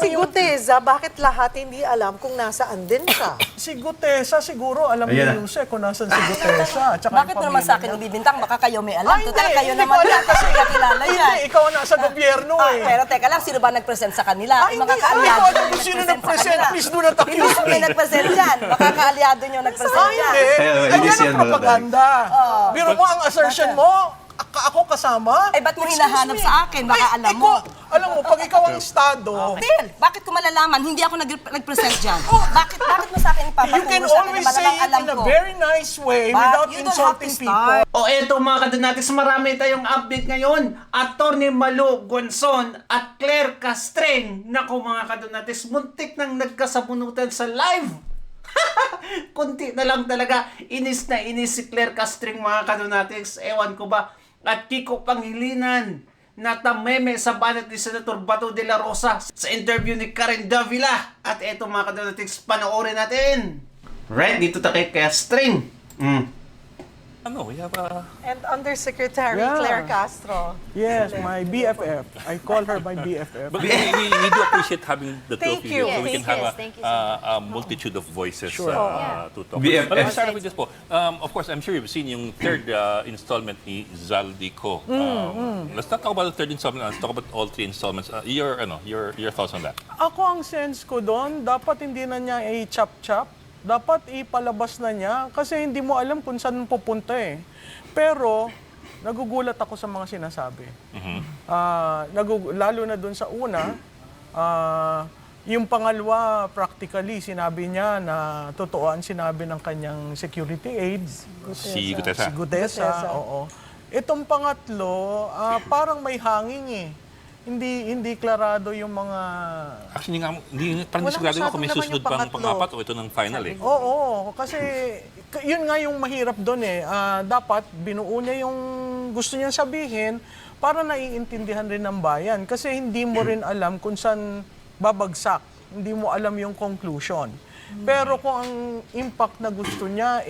Si Guteza, bakit lahat hindi alam kung nasaan din siya? Si Gutesa, siguro alam Ayan niyo na. yung kung nasan si Gutesa. Tsaka Bakit yung naman sa akin pamilya niya. ibibintang? Baka kayo may alam. Ay, Total, hindi, kayo hindi naman ko alam yan kasi kakilala yan. Hindi, ikaw nasa gobyerno eh. Pero teka lang, sino ba nag-present sa kanila? Ay, Mga hindi, kaalyado ay, nyo alam kung sino sa nag-present. kanila. Please do not accuse Hindi me. may nag-present dyan. Baka kaalyado nyo nag-present Ay, dyan. hindi. Hindi Ayan siya ang propaganda. Biro mo ang assertion mo, ako kasama. Eh, ba't mo Excuse hinahanap me. sa akin? Baka Ay, alam mo. Alam mo, pag ikaw ang estado, Phil, bakit ko malalaman? Hindi ako nag-present dyan. Bakit mo sa akin you can ipapaturo sa akin always na say malamang it alam in a ko? very nice way But without you don't have insulting to people. start. O eto mga kadanatis, marami tayong update ngayon. Attorney Malu Gonzon at Claire Castreng. Naku mga kadanatis, muntik nang nagkasabunutan sa live. Kunti na lang talaga. Inis na inis si Claire Castreng mga kadanatis. Ewan ko ba. At Kiko Pangilinan na tameme sa banat ni Senator Bato de la Rosa sa interview ni Karen Davila. At eto mga kadanatis, panoorin natin. Right, dito tayo kay Castreng. We have And Undersecretary Yeah. Claire Castro. Yes, my BFF. I call her my BFF. but we do appreciate having the two Thank of you. you, so we Yes, can have yes, thank you so a multitude of voices Sure. to talk. BFF. But let's start with this po. Of course, I'm sure you've seen yung third installment ni Zaldico. Let's not talk about the third installment. Let's talk about all three installments. Your thoughts on that? Ako ang sense ko doon, dapat hindi na niya i-chop-chop. Dapat ipalabas na niya kasi hindi mo alam kung saan pupunta eh. Pero nagugulat ako sa mga sinasabi. Lalo na doon sa una, yung pangalawa, practically, sinabi niya na totoo ang sinabi ng kanyang security aides. Si Gutesa. Si Gutesa, oo. Itong pangatlo, parang may hanging eh. Hindi klarado yung mga... Actually, hindi parang Walang sigurado ko kung may masyadong susunod naman yung pang pangatlo. pang-apat o ito ng final eh. Oo, kasi yun nga yung mahirap doon eh. Dapat binuo niya yung gusto niyang sabihin para naiintindihan rin ng bayan. Kasi hindi mo rin alam kung saan babagsak. Hindi mo alam yung conclusion. Pero kung ang impact na gusto niya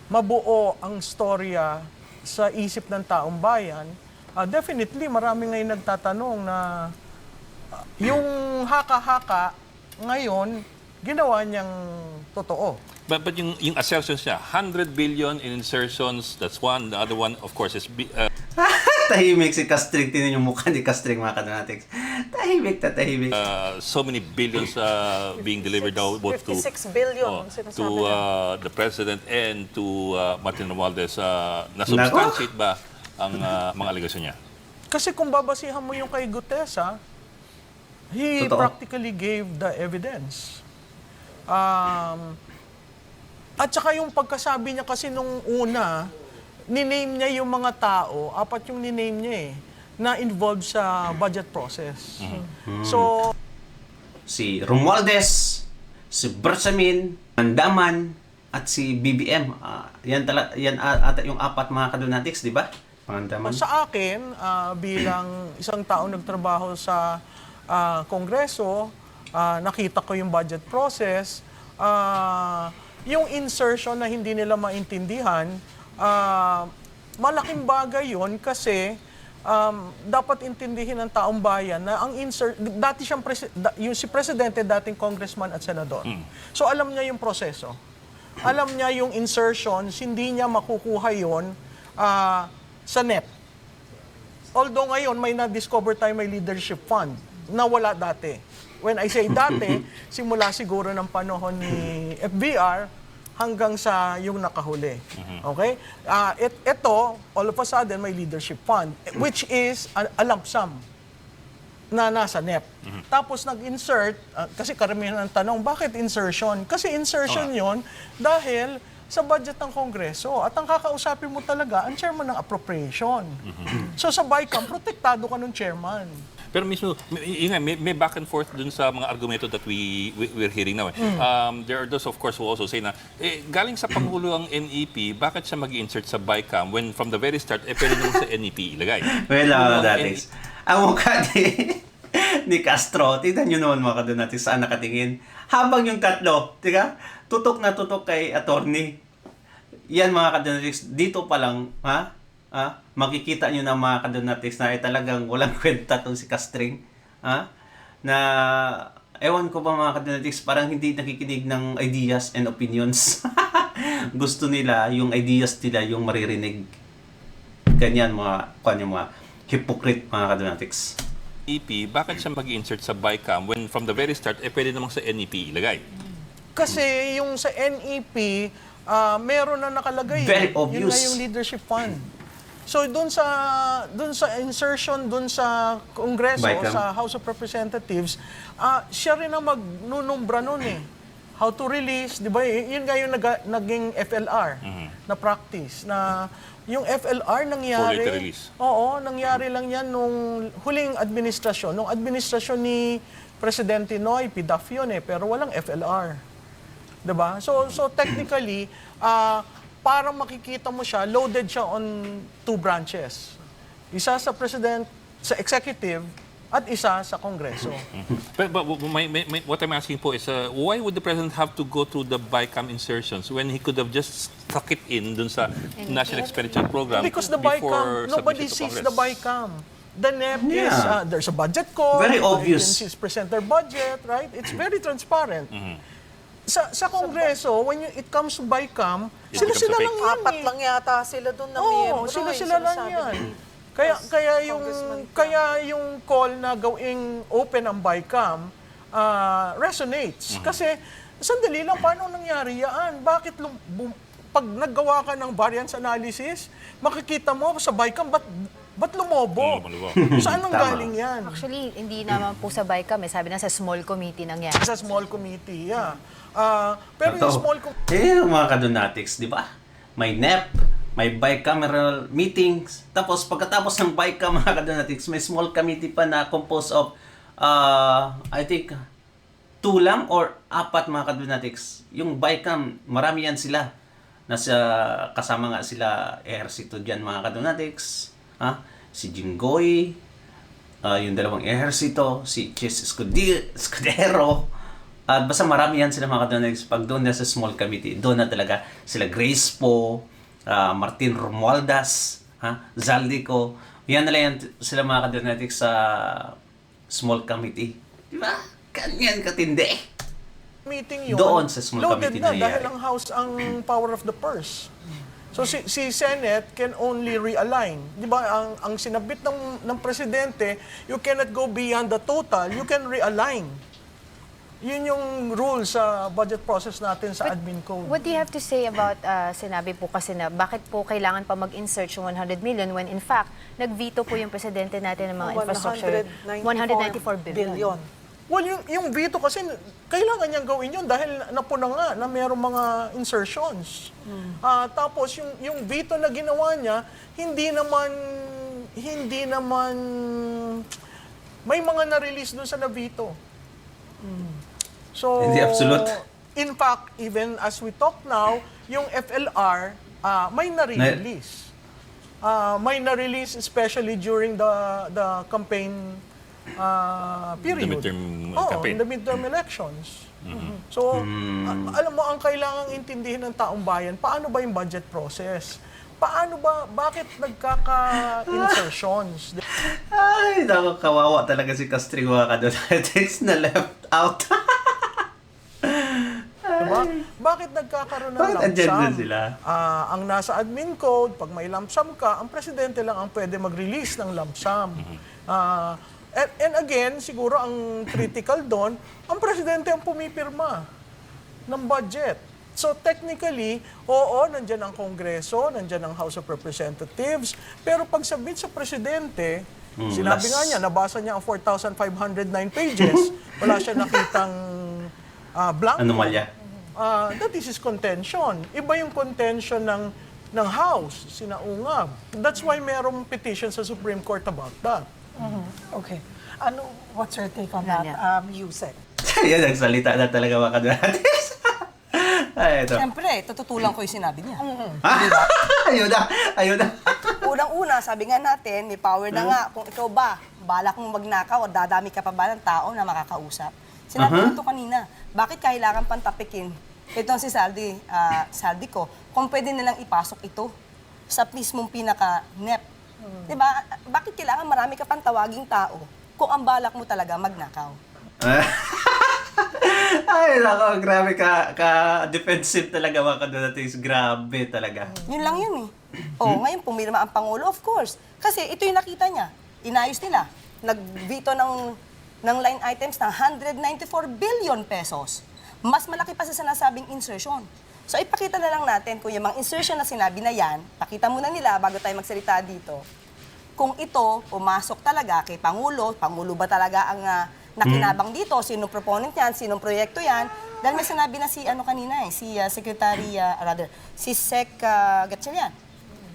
mabuo ang storya sa isip ng taong bayan, definitely marami ngayon nagtatanong na yung haka-haka ngayon, ginawa niyang totoo. But yung assertions niya, 100 billion in insertions, that's one. The other one, of course, is Tahimik si Castreng. Tinan yung mukha ni Castreng mga kadanatis. Tahimik. so many billions being delivered now both to 56 billion ang to sinasabi niya. the president and to Martin Romualdez. Na-substantiate ba ang mga allegation niya? Kasi kung babasihan mo yung kay Gutesa, he Totoo. practically gave the evidence. At saka yung pagkasabi niya kasi nung una, niname niya yung mga tao, apat yung niname niya eh, na involved sa budget process. So, Si Romualdez, si Bersamin, Mandaman, at si BBM. Yan ata yung apat mga kadonatics, di ba? Mandaman. sa akin, bilang isang taong nagtrabaho sa Kongreso, nakita ko yung budget process, yung insertion na hindi nila maintindihan, malaking bagay yon kasi dapat intindihin ng taong bayan na ang dati siyang yung si Presidente, dating congressman at senador. So alam niya yung proseso. Alam niya yung insertions, hindi niya makukuha yon sa NEP. Although ngayon may na-discover tayo may leadership fund na wala dati. When I say dati, simula siguro ng panahon ni FBR hanggang sa yung nakahuli. Okay? Ito, all of a sudden, may leadership fund, which is a lump sum na nasa NEP. Tapos nag-insert, kasi karamihan ng tanong, bakit insertion? Kasi insertion yon dahil sa budget ng Kongreso. At ang kakausapin mo talaga, ang chairman ng appropriation. So sa BICAM, protektado ka ng chairman. Pero mismo, may back and forth dun sa mga argumento that we're hearing now. There are those, of course, who also say na, galing sa Pangulo ang NEP, bakit siya mag-insert sa BICAM when from the very start, pwede naman sa NEP ilagay? Well, kadonatics. Ang mukha ni Castro, tignan nyo naman mga kadonatics saan nakatingin. Habang yung tatlo, tutok na tutok kay attorney. Yan mga kadonatics, dito pa lang, ha? makikita nyo na mga kadonatics na ay talagang walang kwenta tong si Castring. Na, ewan ko ba mga kadonatics, parang hindi nakikinig ng ideas and opinions. Gusto nila, yung ideas nila, yung maririnig. Ganyan mga hypocrite mga kadonatics. NEP, bakit siya mag-insert sa BICAM when from the very start, pwede namang sa NEP ilagay? Kasi yung sa NEP, meron na nakalagay. Very Yun obvious. nga yung leadership fund. So doon sa insertion doon sa Kongreso, BICAM. sa House of Representatives, siya rin ang magnunumbra noon eh. How to release, di ba? Yun nga yung naging FLR na practice. Na yung FLR nangyari... For later release. Oo, nangyari lang yan nung huling administrasyon. Nung administrasyon ni Presidente Noy, PDAF yun eh, pero walang FLR. Diba? So technically, parang makikita mo siya, loaded siya on two branches. Isa sa President, sa Executive, at isa sa Kongreso. But what I'm asking po is, why would the President have to go through the BICAM insertions when he could have just stuck it in dun sa National Expenditure Program Because the before BICAM, nobody submission to sees the Congress? BICAM. The NEP is, Yeah. there's a budget call. Very obvious. Agencies present their budget, right? It's very transparent. Sa Kongreso, when it comes to BICAM, It sila becomes a lang fake. yan Apat eh. lang yata sila doon na Oo, miyembro. sila lang sinasabi yan. ni Congressman Kaya yung call na gawing open ang BICAM resonates. Kasi sandali lang, paano nangyari yan? Bakit pag naggawa ka ng variance analysis, makikita mo sa BICAM, ba't lumobo? Saan nang Tama. galing yan? Actually, hindi naman po sa BICAM. Sabi na sa small committee nangyari. Sa small committee, yeah. Pero yung Totoo. small committee, Mga kadonatics, di ba? May NEP, may bicameral meetings, tapos pagkatapos ng BICAM mga kadonatics, may small committee pa na composed of, I think, 2 lang or 4 mga kadonatics. Yung BICAM, marami yan sila. Kasama nga sila ehersito dyan mga kadonatics. Si Jinggoy, yung dalawang ehersito, si Chis Escudero, at basta marami yan sila mga kadonatics. Pag doon na sa small committee, doon na talaga sila Grace Po, Martin Romualdez, Zaldico. Yan na lang yan sila mga kadonatics sa small committee. Di ba? Ganyan katindi. meeting yun, Doon sa small loaded committee na nangyayari. dahil ang House ang power of the purse. So si Senate can only realign. Di ba, ang sinabit ng presidente, you cannot go beyond the total, you can realign. Yun yung rule sa budget process natin sa admin code. What do you have to say about, sinabi po kasi na, bakit po kailangan pa mag-insert yung 100 million when in fact, nag-veto po yung presidente natin ng mga infrastructure, 194 billion. Well, yung veto kasi, kailangan niyang gawin yun dahil napuna nga na mayroong mga insertions. Tapos, yung veto na ginawa niya, hindi naman, may mga na-release doon sa na-veto. So, Hindi absolute. In fact, even as we talk now, yung FLR, may na-release. May na-release especially during the campaign period. The midterm campaign. In the midterm elections. So, alam mo, ang kailangang intindihin ng taong bayan, paano ba yung budget process? Bakit nagkaka-insertions? Ay, kawawa talaga si Castring mga kadonatics na left out. Diba? Bakit nagkakaroon ng Bakit lump andyan sum? na sila? Ang nasa admin code, pag may lump sum ka, ang presidente lang ang pwede mag-release ng lump sum. And again, siguro ang critical doon, ang presidente ang pumipirma ng budget. So technically, oo, nandyan ang Kongreso, nandyan ang House of Representatives, pero pag submit sa presidente, sinabi nga niya, nabasa niya ang 4,509 pages, wala siya nakitang blanco. Anomalya. That is his contention. Iba yung contention ng House, sinaungab. That's why merong petition sa Supreme Court about that. Okay. What's your take on that, Yusek? Yan, nagsalita na talaga mga kadonatics. Ay, ito. Siyempre, tututulan ko yung sinabi niya. Ayun na. Unang-una, sabi nga natin, may power na nga. Kung ikaw ba, balak mong magnakaw o dadami ka pa ba ng tao na makakausap? Sinabi ko ito kanina, bakit kailangan pang tapikin itong si Saldi ko kung pwede nilang ipasok ito sa mismong pinaka-NEP. Di ba? Bakit kailangan marami ka pang tawaging tao kung ang balak mo talaga magnakaw? Ay, nako, grabe ka-defensive talaga mga kadonatics. Grabe talaga. Yun lang yun eh. Ngayon pumirma ang Pangulo, of course. Kasi ito yung nakita niya. Inayos nila. Nag-veto ng line items ng 194 billion pesos. Mas malaki pa sa sinasabing insertion. So ipakita na lang natin kung yung mga insertion na sinabi na yan, pakita muna nila bago tayo magsalita dito, kung ito pumasok talaga kay Pangulo, Pangulo ba talaga ang nakinabang dito, sinong proponent yan, sinong proyekto yan, dahil may sinabi na si kanina si si Sec Gatchalian,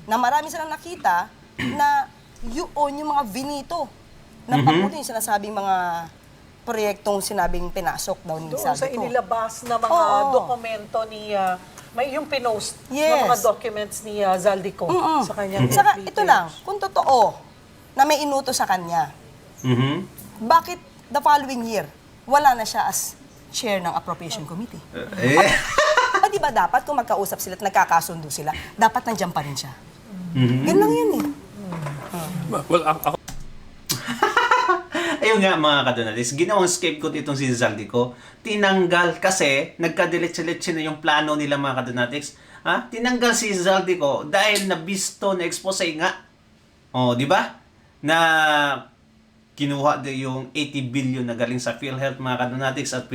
na marami silang nakita na yung mga vinito ng Pangulo, yung sinasabing mga proyektong sinabing pinasok daw ni Doon sa Zaldico. inilabas na mga dokumento ni, may yung pinost Yes. na mga documents ni Zaldico sa kanyang Saka FB ito page. lang, kung totoo na may inuto sa kanya, bakit the following year, wala na siya as chair ng Appropriation Committee? O di ba dapat kung magkausap sila at nagkakasundo sila, dapat nandiyan pa rin siya? Yun lang yun eh. Well, ako Ayun nga mga kadonatics, ginawang scapegoat itong si Zaldico. Tinanggal kasi nagkadeletse-letse na yung plano nila mga kadonatics. Tinanggal si Zaldico dahil nabisto na expose nga. Di ba? Na kinuha yung 80 billion na galing sa PhilHealth mga kadonatics at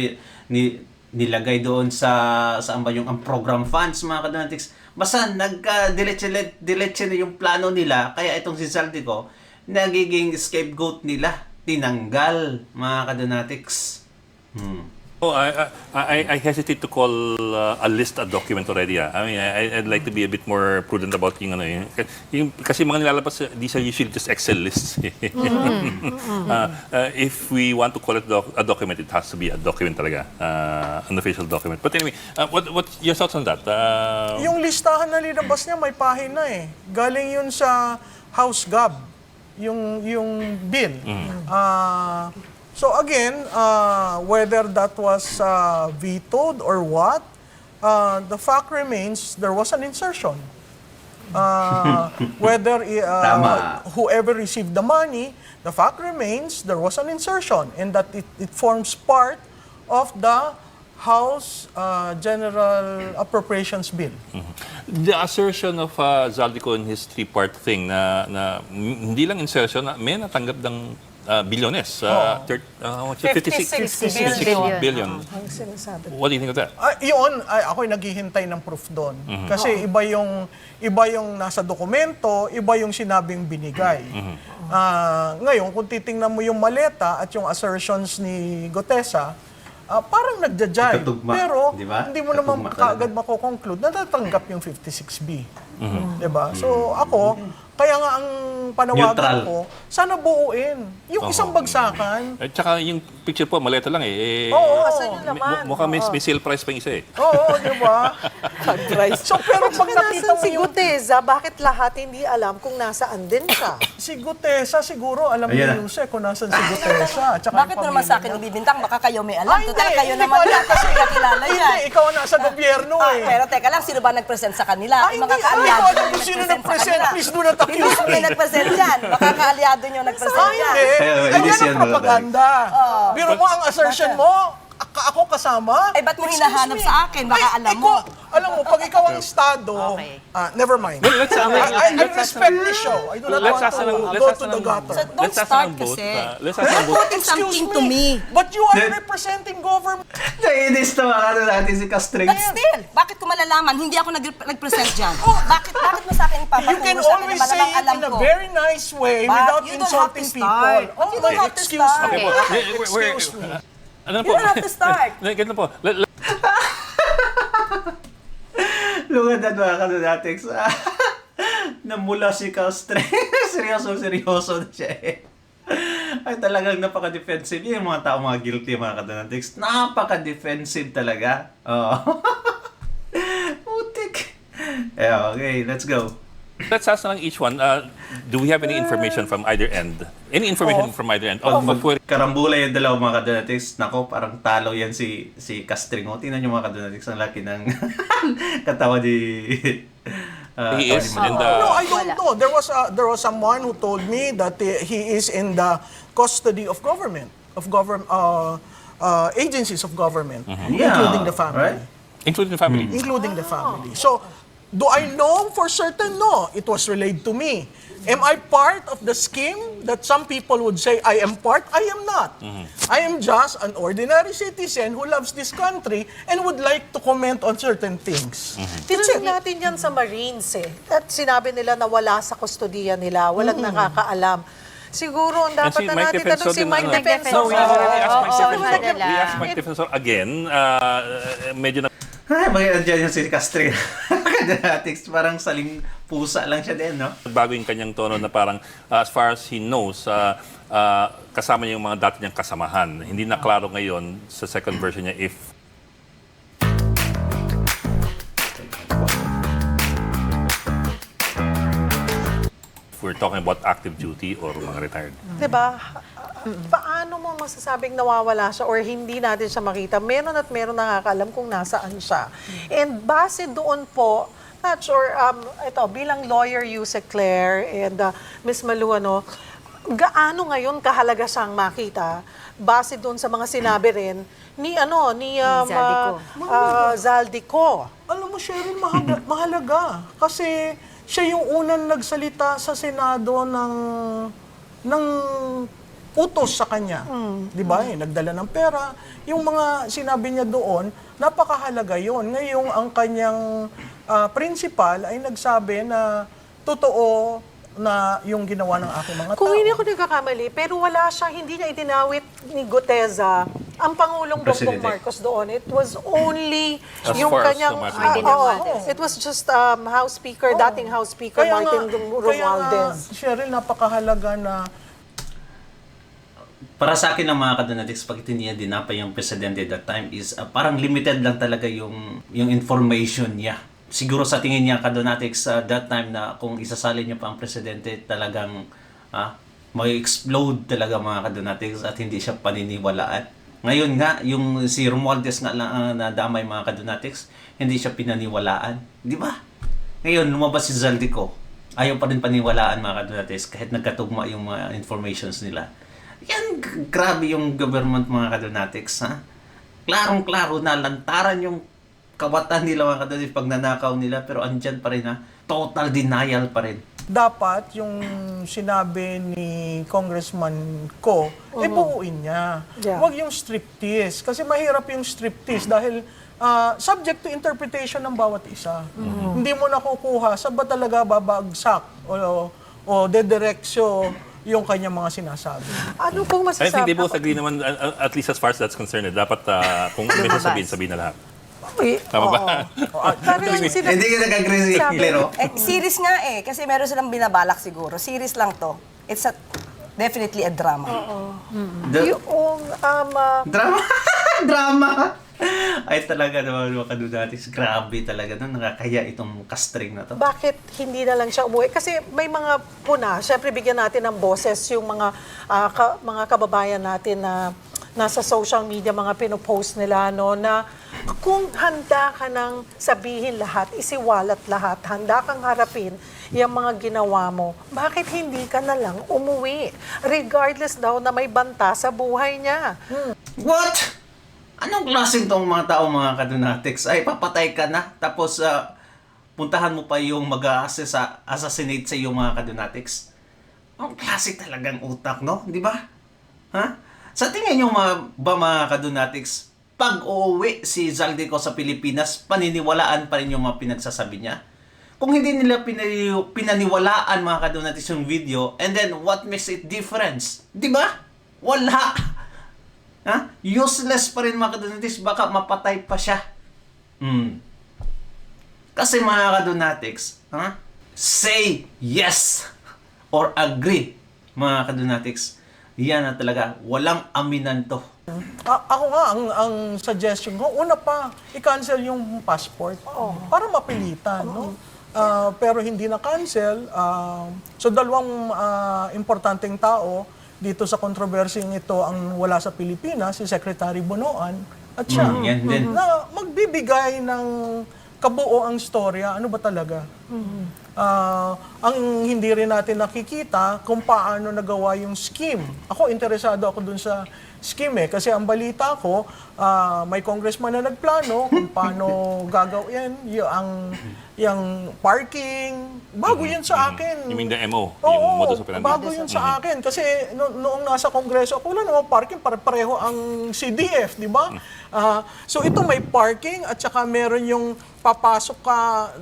nilagay doon sa saan ba yung ang program funds mga kadonatics. Basta nagka-deletse na yung plano nila, kaya itong si Zaldico nagiging scapegoat nila. Tinanggal mga kadonatics. I hesitate to call a list a document already. I mean, I'd like to be a bit more prudent about yung kasi mga nilalabas, these are usually just Excel lists. If we want to call it a document, it has to be a document talaga, an official document. But anyway, what your thoughts on that? Yung listahan na linabas niya, may pahina eh. Galing yun sa House Gov, yung bill. So again, whether that was vetoed or what, the fact remains there was an insertion. Whether Tama. whoever received the money, the fact remains there was an insertion and that it forms part of the House General Appropriations Bill. The assertion of Zaldico in his three-part thing na hindi lang insertion, may natanggap ng bilyones. 56 billion. Ang sinasabi. What do you think of that? Yun, ako'y naghihintay ng proof doon. Kasi iba yung nasa dokumento, iba yung sinabing binigay. Ngayon, kung titingnan mo yung maleta at yung assertions ni Gotesa, parang nagja-jive. Katugma, Pero di ba? hindi mo naman Katugma kaagad makoconclude na natanggap yung 56B. Di ba? So ako, kaya nga ang panawagan Neutral. ko, sana buuin. Yung isang bagsakan, At saka yung picture po, maleta lang eh. Oo. Asan yun naman? Mukhang may sale price pa yung isa eh. oo, di ba? So pero pag nakita mo si yung Guteza, bakit lahat hindi alam kung nasaan din siya? si Gutesa, siguro alam niyo Ayan. yung kung nasan si Gutesa. At saka Bakit yung naman sa pamilya akin niya. ibibintang? Baka kayo may alam. Ay, Total, hindi, kayo hindi naman ko alam yata kasi- kakilala yan. Hindi, ikaw ang nasa gobyerno eh. Pero teka lang, sino ba nag-present sa kanila? Ay, Yung mga hindi, ay, kaalyado ikaw alam nyo kung sino nag-present sa nag-present. kanila. Please do not accuse Hindi me. may nag-present dyan. Baka kaalyado nyo nag-present Ay, dyan. hindi. hindi Ayan siya ang propaganda. Biro mo ang assertion Bakit? mo, ako kasama. Eh, ba't mo Excuse hinahanap me. sa akin? Baka Ay, alam mo. Alam mo, pag ikaw ang estado, never mind. Well, let's I respect the show. I do not Let's want ask to ng- go to the gutter. So, don't start kasi. Let's ask ng vote. Reporting something to me. But you are representing government. Nainis na mga kadonatics si Castring. But still, bakit ko malalaman? Hindi ako nag-present dyan. Bakit mo sa akin You ipapaturo can sa akin na always say malamang it alam in a ko? very nice way But without you don't have insulting to people. start. You don't have to Excuse start. me. Okay po. Excuse me. Ano You don't have to start. Ganito po. Lungadan mga kadonatics. Namula si Castring. Seryoso na siya eh. Ay talagang napaka-defensive. Yung mga tao, mga guilty mga kadonatics. Napaka-defensive talaga. Oo. Putik. Okay, let's go. Let's ask na lang each one, do we have any information from either end? Any information from either end? Karambula yung dalawa mga kadonatics. Nako, parang talo yan si Castring. O, tingnan nyo mga kadonatics. Ang laki ng katawa ni He is in the... No, I don't Wala. know. There was someone who told me that he is in the custody of government, agencies of government, including the family. right? Including the family. Including the family. So, do I know for certain? No, it was relayed to me. Am I part of the scheme that some people would say I am part? I am not. I am just an ordinary citizen who loves this country and would like to comment on certain things. Tinanong natin yan sa Marines At sinabi nila na wala sa kustodiya nila, walang nakakaalam. Siguro ang dapat si na Mike natin Defensor tanong si din Mike na- Defensor. No, we already asked Mike Oo, Defensor. madala. We asked Mike Defensor again. Medyo na... Ay, bakit andyan yung si Castro? Kadonatics, parang saling pusa lang siya din, no? Bago yung kanyang tono na parang as far as he knows, kasama niya yung mga dati niyang kasamahan. Hindi na klaro ngayon sa second version niya if we're talking about active duty or mga retired. Diba? Paano mo masasabing nawawala siya or hindi natin siya makita? Meron at meron nakakaalam kung nasaan siya. And base doon po, not sure, ito, bilang lawyer Yuse Claire and Ms. Malu, gaano ngayon kahalaga siyang makita base doon sa mga sinabi rin ni Zaldico. Zaldico. Alam mo, Cheryl, mahalaga. Kasi siya yung unang nagsalita sa Senado ng utos sa kanya. Di ba? Nagdala ng pera. Yung mga sinabi niya doon, napakahalaga yon. Ngayong ang kanyang principal ay nagsabi na totoo na yung ginawa ng aking mga tao. Kung hindi ako nagkakamali, pero hindi niya itinawit ni Guteza ang Pangulong Bongbong Presidente. Marcos doon. It was only As yung far as kanyang... the Martin Romualdez. it was just House Speaker, dating House Speaker Martin Romualdez. Cheryl, napakahalaga na Para sa akin ng mga kadonatics, pag niya dinapay yung presidente that time is parang limited lang talaga yung information niya. Siguro sa tingin niya kadonatics that time na kung isasali niya pa ang presidente talagang may explode talaga mga kadonatics at hindi siya paniniwalaan. Ngayon nga, yung si Romualdez nga lang ang nadamay mga kadonatics, hindi siya pinaniwalaan. Di ba? Ngayon, lumabas si Zaldico. Ayaw pa rin paniwalaan mga kadonatics kahit nagkatugma yung mga informations nila. Yan, grabe yung government mga kadonatics, ha? Klarong-klaro na lantaran yung kawatan nila mga kadonatics pag nanakaw nila, pero andyan pa rin, ha? Total denial pa rin. dapat yung sinabi ni Congressman Ko, buuin niya. Yeah. Huwag yung striptease. Kasi mahirap yung striptease dahil subject to interpretation ng bawat isa. Hindi mo nakukuha sa ba talaga babagsak o dedireksyo yung kanyang mga sinasabi. Ano pong I think they masasabi? both agree naman, at least as far as that's concerned, dapat kung may sasabihin na lahat. Tama ba? Parang sila- Hindi ka nag-agree si Sabi- Claro? Series nga kasi meron silang binabalak siguro. Series lang to. It's definitely a drama. yung Drama? Drama? Ay talaga naman mga kadudatis. Grabe talaga no? Nakakaya itong kastring na to. bakit hindi na lang siya umuwi? Kasi may mga puna, syempre bigyan natin ng boses yung mga mga kababayan natin na nasa social media, mga pinopost nila, no, na kung handa ka nang sabihin lahat, isiwalat lahat, handa kang harapin yung mga ginawa mo, bakit hindi ka na lang umuwi? Regardless daw na may banta sa buhay niya. What? Anong klaseng tong mga tao mga kadunatics? Ay, papatay ka na. Tapos, puntahan mo pa yung mag-assassinate sa iyo mga kadunatics. Ang klase talagang utak, no? Di ba? Ha? Sa tingin nyo mga kadunatics, pag uuwi si Zaldico sa Pilipinas, paniniwalaan pa rin yung mga pinagsasabi niya? Kung hindi nila pinaniwalaan mga kadunatics yung video, and then what makes it difference? Di ba? Wala! Ha? Useless pa rin mga kadonatics, baka mapatay pa siya. Kasi mga kadonatics, say yes or agree mga kadonatics. Yan na talaga, walang aminan to. Ako nga, ang suggestion ko, una pa, i-cancel yung passport para mapilitan. No? Pero hindi na-cancel. So dalawang importanteng tao dito sa kontrobersing ito ang wala sa Pilipinas, si Secretary Bonoan at siya, Yan din. na magbibigay ng kabuo ang storya, ano ba talaga? Ang hindi rin natin nakikita kung paano nagawa yung scheme. Ako, interesado ako dun sa scheme kasi ang balita ko, may congressman na nagplano kung paano gagawin yung parking. Bago yun sa akin. You mean the MO? Oo, yung modus operandi? bago yun sa akin. Kasi noong nasa kongreso ako, wala namang parking, pareho ang CDF, di ba? So ito may parking at saka meron yung papasok ka,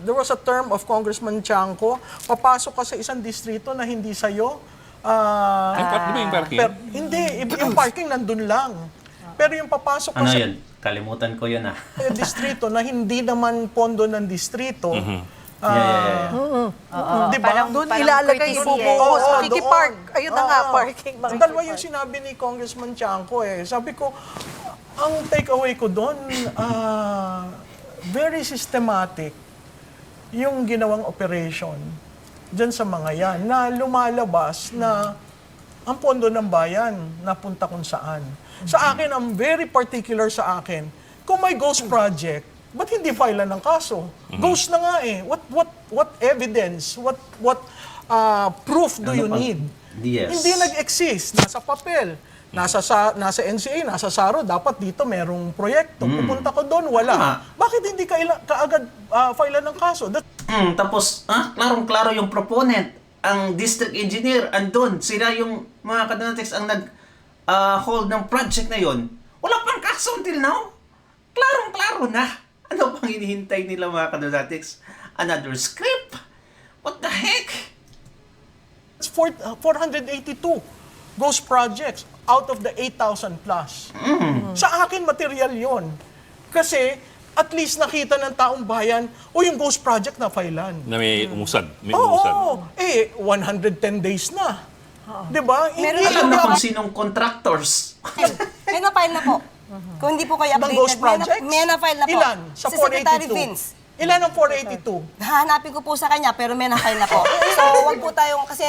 there was a term of Congressman Chanco, papasok ka sa isang distrito na hindi sa'yo. Di ba yung parking? Hindi, yung parking nandun lang. Pero yung papasok ka Ano sa yun? Kalimutan ko yun distrito na hindi naman pondo ng distrito, di ba? Parang- Doon parang ilalagay courtesy yung eh. bubuhos, Oo, makikipark. doon. Ayun na nga, Oo. parking, Ang dalawa yung sinabi ni Congressman Chanco Sabi ko, ang takeaway ko doon, very systematic yung ginawang operation dyan sa mga yan na lumalabas na ang pondo ng bayan napunta kung saan. Sa akin, ang very particular sa akin, kung may ghost project, ba't hindi file ng kaso? Ghost na nga What evidence? What proof do you need? Yes. Hindi nag-exist. Nasa papel. Nasa NCA, nasa SARO, dapat dito merong proyekto. Pupunta ko doon, wala. Bakit hindi kaagad file ng kaso? Tapos, klarong-klaro yung proponent, ang district engineer, andun. Sila yung mga kadonatics ang nag-hold ng project na yon. Wala pang kaso until now. Klarong-klaro na. Ano pang hinihintay nila mga kadonatics? Another script? What the heck? It's 482 ghost projects out of the 8,000 plus. Sa akin, material yon. Kasi, at least nakita ng taong bayan, yung ghost project na filean. Na may umusad. May Oo, umusad. 110 days na. Di ba? Meron Hindi- Alam na kung sinong contractors. May na-file na po. Kung hindi po kayo Ng ghost updated, projects? may na-file na po. Ilan? Sa Si Secretary 482? Vince. Ilan ang 482? Hahanapin ko po sa kanya, pero may na-file na po. So, wag po tayong, kasi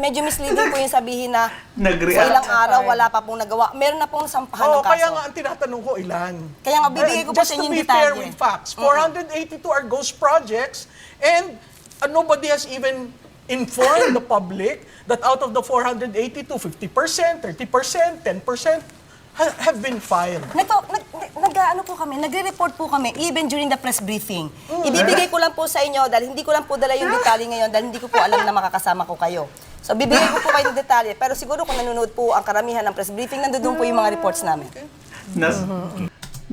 medyo misleading po yung sabihin na Nag-react. sa ilang araw wala pa pong nagawa. Meron na pong sampahan ng kaso. Kaya nga ang tinatanong ko, ilan? Kaya nga, bibigay ko po Just sa inyo to yung be fair detalye. with facts, 482 are ghost projects and nobody has even informed the public that out of the 482, 50%, 30%, 10% have been filed. Nag-ano po kami, nagre-report po kami even during the press briefing. Ibibigay ko lang po sa inyo dahil hindi ko lang po dala yung detalye ngayon dahil hindi ko po alam na makakasama ko kayo. So bibigay ko po kayo ng detalye pero siguro kung nanonood po ang karamihan ng press briefing, nandoon po yung mga reports namin.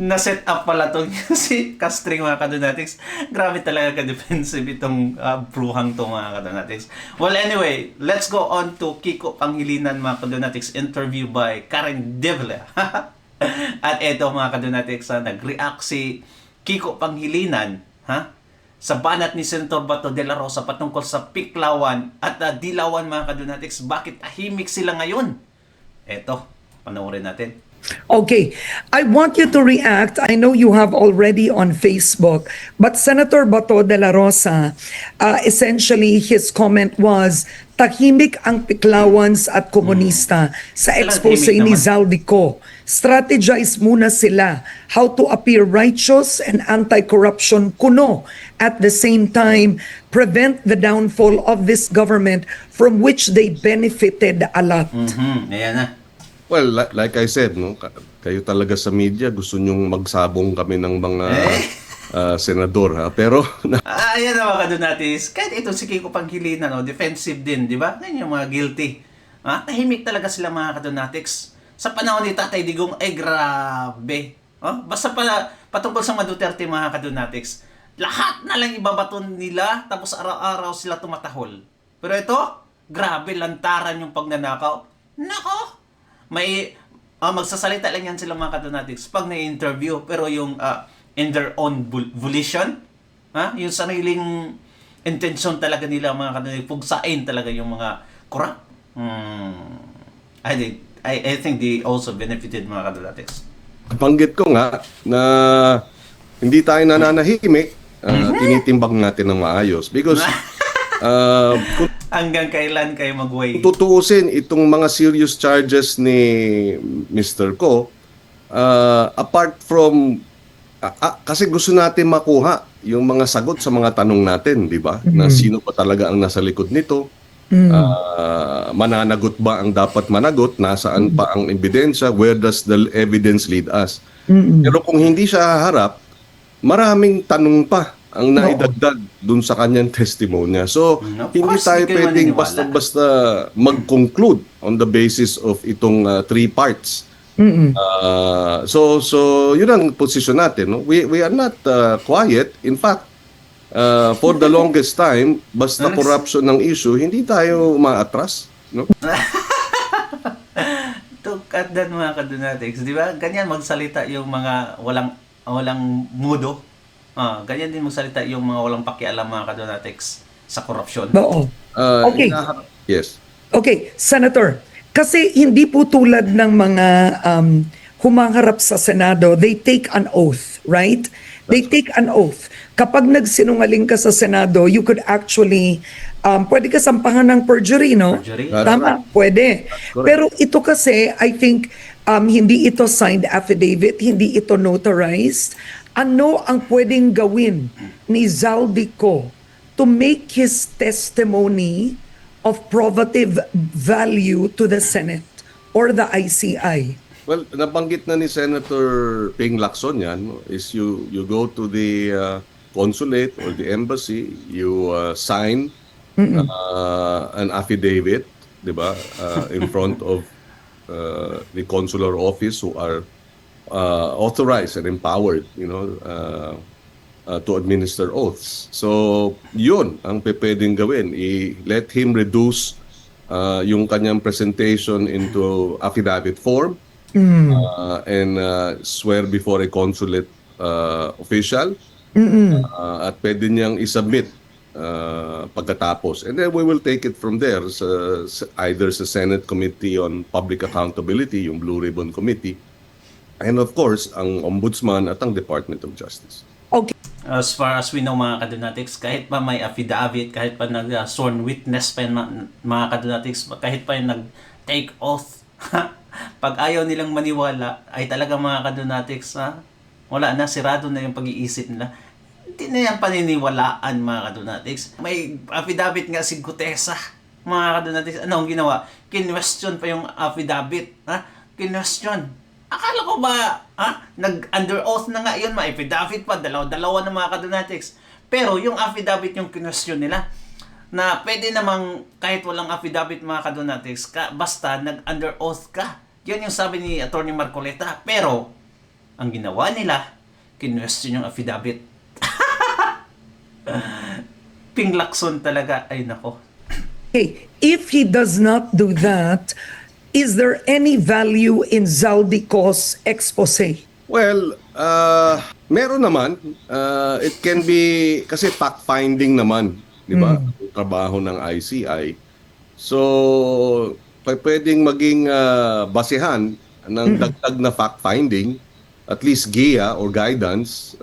Na-set up pala itong si Castring mga kadonatics. Grabe talaga ka-defensive itong bruhang to mga kadonatics. Well, anyway, let's go on to Kiko Panghilinan mga kadonatics interview by Karen Devle. At eto mga kadonatics, nag-react si Kiko Panghilinan sa banat ni Senator Bato de la Rosa patungkol sa Piklawan at Dilawan mga kadonatics. Bakit tahimik sila ngayon? Eto, panoorin natin. Okay, I want you to react. I know you have already on Facebook, but Senator Bato de la Rosa, essentially his comment was, tahimik ang Piklawans at komunista sa Sila expose tahimik ni naman. Zaldico. Strategize muna sila how to appear righteous and anti-corruption kuno. At the same time, prevent the downfall of this government from which they benefited a lot. Ayan na. Well, like I said, no, kayo talaga sa media gusto nyong magsabong kami ng mga senador, ha? Pero Ayan na mga kadonatics. Kahit ito si Kiko Panghilinan, defensive din, di ba? Yan yung mga guilty. Tahimik talaga sila mga kadonatics. Sa panahon ni Tatay Digong, ay grabe. Basta patungkol sa mga Duterte mga kadonatics, lahat na lang ibabaton nila, tapos araw-araw sila tumatahol. Pero ito, grabe, lantaran yung pagnanakaw. Nako! May magsasalita lang yan sila mga kadonatics pag na-interview, pero yung in their own volition, yung sariling intention talaga nila mga kadonatics, pugsain talaga yung mga corrupt. I think they also benefited mga kadonatics. banggit ko nga na hindi tayo nananahimik, tinitimbang natin ng maayos because kung Hanggang kailan kayo mag-weigh? tutuusin itong mga serious charges ni Mr. Ko, apart from kasi gusto natin makuha yung mga sagot sa mga tanong natin, di ba? Na sino pa talaga ang nasa likod nito? Mananagot ba ang dapat managot? Nasaan pa ang ebidensya? Where does the evidence lead us? Pero kung hindi siya haharap, maraming tanong pa ang naidagdag dun sa kanyang testimonya. So, Of hindi course, tayo hindi kayo pwedeng maniniwala. basta-basta mag-conclude on the basis of itong 3 parts. So yun ang posisyon natin. No? We are not quiet. In fact, for the longest time, basta corruption ng issue, hindi tayo umaatras. No? To cut that mga kadonatics, di ba? Ganyan magsalita yung mga walang mudo. Ganyan din magsalita yung mga walang pakialam mga kadonatics sa korupsyon. Oo. Okay. Yes. Okay, Senator, kasi hindi po tulad ng mga humaharap sa Senado, they take an oath, right? They take an oath. Kapag nagsinungaling ka sa Senado, you could actually, pwede ka sampahan ng perjury, no? Perjury? Tama, pwede. correct. Pero ito kasi, I think, hindi ito signed affidavit, hindi ito notarized. Ano ang pwedeng gawin ni Zaldico to make his testimony of probative value to the Senate or the ICI? Well, nabanggit na ni Senator Ping Lacson yan, no, is you go to the consulate or the embassy, you sign an affidavit, di ba, in front of the consular office who are authorized and empowered, to administer oaths. So, yun ang pwedeng gawin. Let him reduce yung kanyang presentation into affidavit form and swear before a consulate official. At pwede niyang isubmit pagkatapos. And then we will take it from there either sa Senate Committee on Public Accountability, yung Blue Ribbon Committee, and of course, ang Ombudsman at ang Department of Justice. Okay. As far as we know mga kadonatics, kahit pa may affidavit, kahit pa nag-sworn witness pa yung mga kadonatics, kahit pa yung nag-take oath, pag ayaw nilang maniwala, ay talaga mga kadonatics, wala na, sirado na yung pag-iisip nila. Hindi na yan paniniwalaan mga kadonatics. May affidavit nga si Gutesa, mga kadonatics. Ano ang ginawa? Kinwestiyon pa yung affidavit. Kinwestiyon. Akala ko ba, nag-under oath na nga yun, may affidavit pa, dalawa ng mga kadonatics. Pero yung affidavit yung kinwestiyon nila, na pwede namang kahit walang affidavit mga kadonatics, basta nag-under oath ka. Yun yung sabi ni Atty. Marcoleta. Pero, ang ginawa nila, kinwestiyon yung affidavit. Ping Lacson talaga, ay nako. Okay, if he does not do that, is there any value in Zaldico's expose? Well, meron naman. It can be, kasi fact-finding naman, di ba? Ang trabaho ng ICI. So, pwedeng maging basihan ng dagdag na fact-finding, at least GIA or guidance,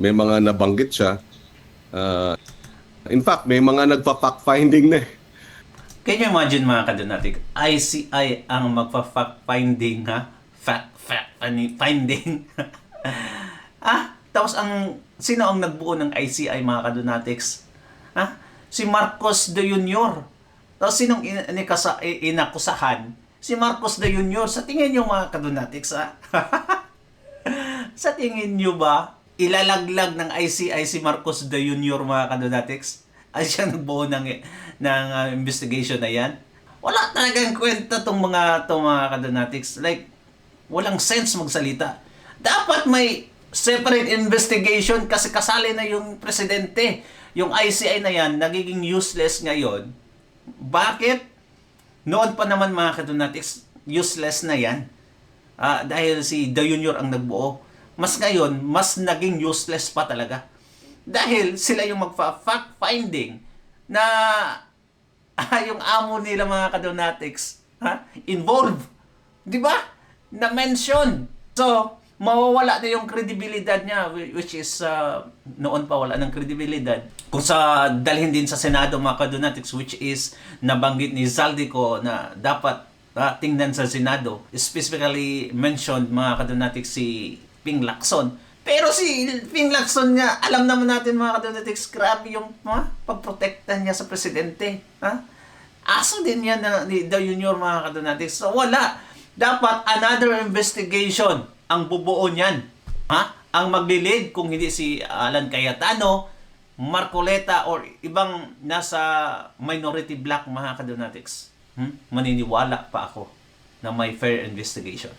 may mga nabanggit siya. In fact, may mga nagpa-fact-finding na eh. Can you imagine mga kadonatic, ICI ang magpa-fact-finding, finding. Tapos sino ang nagbuo ng ICI mga kadonatics? Si Marcos de Junior. Tapos sinong inakusahan? Si Marcos de Junior. Sa tingin nyo mga kadonatics, sa tingin nyo ba, ilalaglag ng ICI si Marcos de Junior mga kadonatics? Ay siya nagbuo ng investigation na yan? Wala talagang kwenta tong mga kadonatics. Like, walang sense magsalita. Dapat may separate investigation kasi kasali na yung presidente. Yung ICI na yan, nagiging useless ngayon. Bakit? Noon pa naman mga kadonatics, useless na yan. Dahil si De Junior ang nagbuo. Mas ngayon, mas naging useless pa talaga. Dahil sila yung magfa-fact-finding na yung amo nila mga kadonatics involved. Di ba? Na-mention. So, mawawala na yung kredibilidad niya, which is noon pa wala ng kredibilidad. Kung sa dalhin din sa Senado mga kadonatics, which is nabanggit ni Zaldico na dapat tingnan sa Senado, specifically mentioned mga kadonatics si Ping Lacson. Pero si Ping Lacson nga, alam naman natin mga kadonatics, grabe yung pagprotekta niya sa presidente. Ha? Aso din yan ni The Junior mga kadonatics. So wala. Dapat another investigation ang bubuo niyan. Ha? Ang maglilid kung hindi si Alan Cayetano, Marcoleta, or ibang nasa minority black mga kadonatics. Maniniwala pa ako na may fair investigation.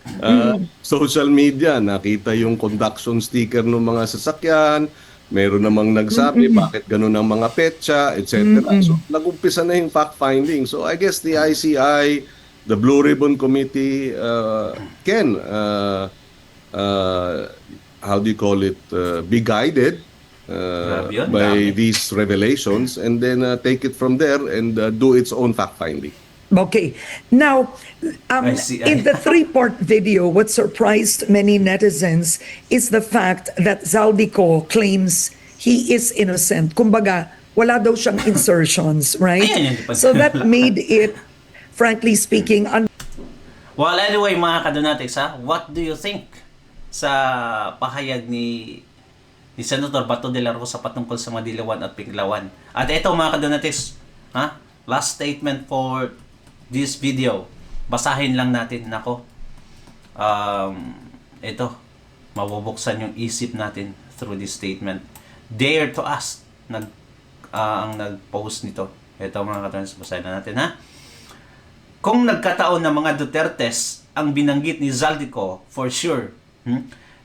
Social media, nakita yung conduction sticker ng mga sasakyan, meron namang nagsabi bakit ganun ang mga petsa, etc. So nag-umpisa na yung fact-finding. So I guess the ICI, the Blue Ribbon Committee can, how do you call it, be guided Grabe yun, by dami. these revelations and then take it from there and do its own fact-finding. Okay. Now, I see. in the three-part video, what surprised many netizens is the fact that Zaldico claims he is innocent. Kumbaga, wala daw siyang insertions, right? Ayan yung So that made it, frankly speaking, Well, anyway, mga kadonatics, what do you think sa pahayag ni Senator Bato de la Rosa patungkol sa Madilawan at Piglawan? At ito mga kadonatics, last statement for this video. Basahin lang natin. Nako. Ito. Mabubuksan yung isip natin through this statement. Dare to ask. Ang nag-post nito. Ito mga kadonatics. Basahin na natin, Kung nagkataon na mga Dutertes ang binanggit ni Zaldico, for sure,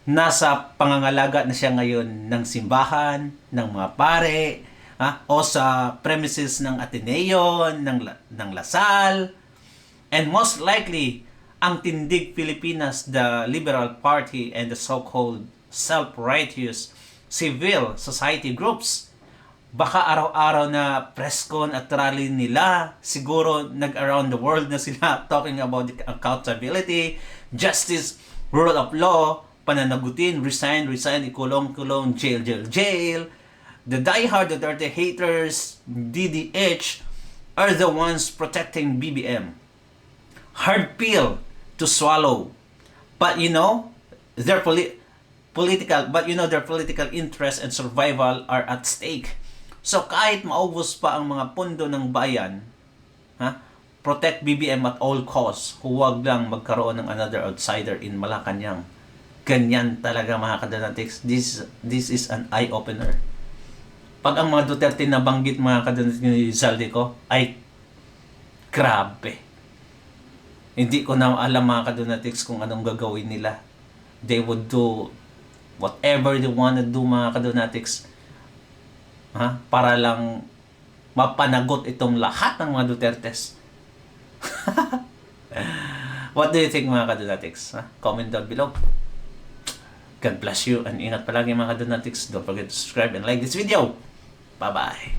nasa pangangalaga na siya ngayon ng simbahan, ng mga pare, o sa premises ng Ateneo, ng Lasal, and most likely, ang Tindig Pilipinas, the Liberal Party, and the so-called self-righteous civil society groups. Baka araw-araw na press con at rally nila, siguro nag-around the world na sila talking about the accountability, justice, rule of law, pananagutin, resign, ikulong, jail. The diehard Duterte haters, DDH, are the ones protecting BBM. Hard pill to swallow. But their political interest and survival are at stake. So kahit maubos pa ang mga pondo ng bayan, protect BBM at all costs. Huwag lang magkaroon ng another outsider in Malacanang. Ganyan talaga mga kadonatics. This is an eye-opener. Pag ang mga Duterte nabanggit mga kadonatics ni Zaldico, ay grabe. Hindi ko na alam mga kadonatics kung anong gagawin nila. They would do whatever they wanna do mga kadonatics. Para lang mapanagot itong lahat ng mga Dutertes. What do you think mga kadonatics? Comment down below. God bless you and ingat palagi mga kadonatics. Don't forget to subscribe and like this video. Bye-bye.